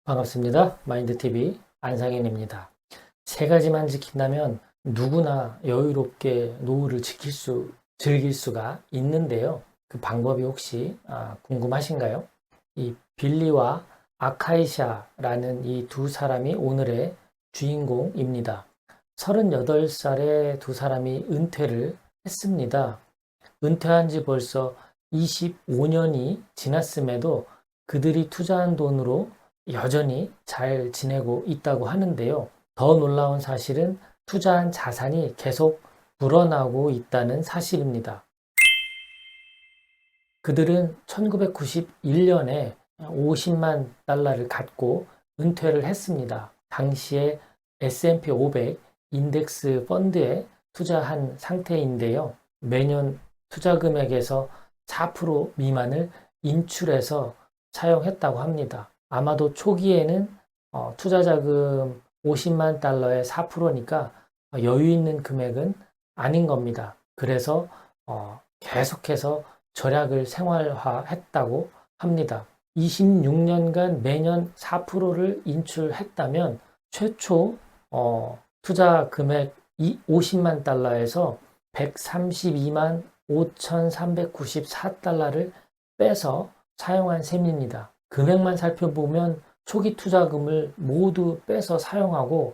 반갑습니다. 마인드TV 안상현입니다. 세 가지만 지킨다면 누구나 여유롭게 노후를 즐길 수가 있는데요. 그 방법이 혹시 궁금하신가요? 이 빌리와 아카이샤라는 이 두 사람이 오늘의 주인공입니다. 38살에 두 사람이 은퇴를 했습니다. 은퇴한 지 벌써 25년이 지났음에도 그들이 투자한 돈으로 여전히 잘 지내고 있다고 하는데요. 더 놀라운 사실은 투자한 자산이 계속 불어나고 있다는 사실입니다. 그들은 1991년에 50만 달러를 갖고 은퇴를 했습니다. 당시에 S&P 500 인덱스 펀드에 투자한 상태인데요. 매년 투자 금액에서 4% 미만을 인출해서 사용했다고 합니다. 아마도 초기에는 투자 자금 50만 달러에 4%니까 여유 있는 금액은 아닌 겁니다. 그래서 계속해서 절약을 생활화했다고 합니다. 26년간 매년 4%를 인출했다면 최초 투자 금액 50만 달러에서 132만 5,394달러를 빼서 사용한 셈입니다. 금액만 살펴보면 초기 투자금을 모두 빼서 사용하고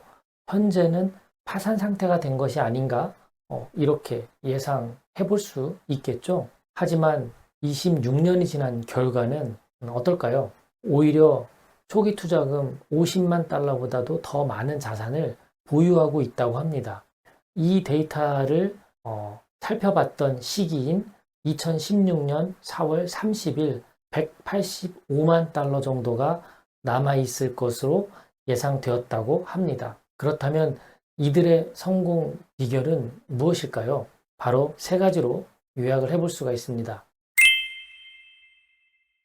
현재는 파산 상태가 된 것이 아닌가 이렇게 예상해 볼 수 있겠죠. 하지만 26년이 지난 결과는 어떨까요? 오히려 초기 투자금 50만 달러보다도 더 많은 자산을 보유하고 있다고 합니다. 이 데이터를 살펴봤던 시기인 2016년 4월 30일 185만 달러 정도가 남아있을 것으로 예상되었다고 합니다. 그렇다면 이들의 성공 비결은 무엇일까요? 바로 세 가지로 요약을 해볼 수가 있습니다.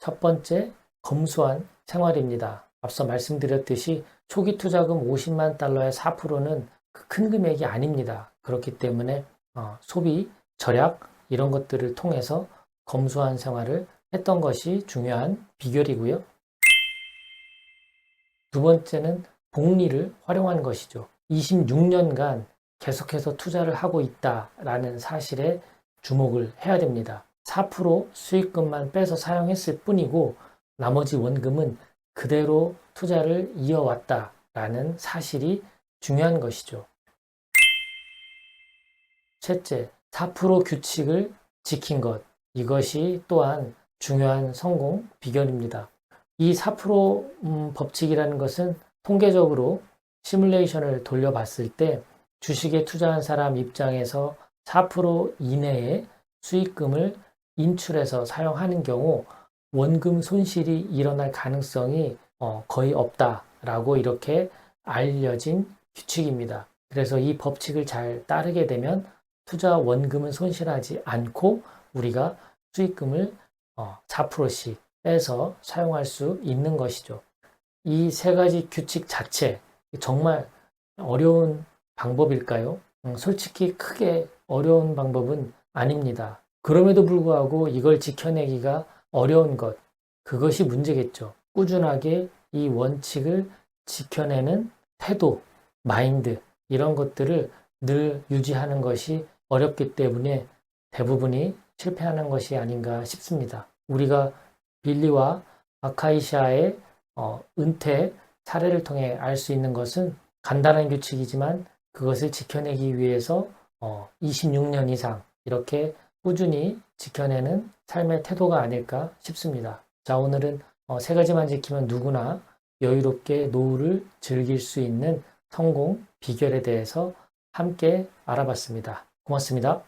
첫 번째, 검소한 생활입니다. 앞서 말씀드렸듯이 초기 투자금 50만 달러의 4%는 큰 금액이 아닙니다. 그렇기 때문에 소비, 절약 이런 것들을 통해서 검소한 생활을 했던 것이 중요한 비결이고요. 두 번째는 복리를 활용한 것이죠. 26년간 계속해서 투자를 하고 있다라는 사실에 주목을 해야 됩니다. 4% 수익금만 빼서 사용했을 뿐이고 나머지 원금은 그대로 투자를 이어왔다라는 사실이 중요한 것이죠. 셋째, 4% 규칙을 지킨 것. 이것이 또한 중요한 성공 비결입니다. 이 4% 법칙이라는 것은 통계적으로 시뮬레이션을 돌려봤을 때 주식에 투자한 사람 입장에서 4% 이내의 수익금을 인출해서 사용하는 경우 원금 손실이 일어날 가능성이 거의 없다라고 이렇게 알려진 규칙입니다. 그래서 이 법칙을 잘 따르게 되면 투자 원금은 손실하지 않고 우리가 수익금을 4%씩 빼서 사용할 수 있는 것이죠. 이 세 가지 규칙 자체 정말 어려운 방법일까요? 솔직히 크게 어려운 방법은 아닙니다. 그럼에도 불구하고 이걸 지켜내기가 어려운 것, 그것이 문제겠죠. 꾸준하게 이 원칙을 지켜내는 태도, 마인드 이런 것들을 늘 유지하는 것이 어렵기 때문에 대부분이 실패하는 것이 아닌가 싶습니다. 우리가 빌리와 아카이샤의 은퇴 사례를 통해 알 수 있는 것은 간단한 규칙이지만 그것을 지켜내기 위해서 26년 이상 이렇게 꾸준히 지켜내는 삶의 태도가 아닐까 싶습니다. 자, 오늘은 세 가지만 지키면 누구나 여유롭게 노후를 즐길 수 있는 성공 비결에 대해서 함께 알아봤습니다. 고맙습니다.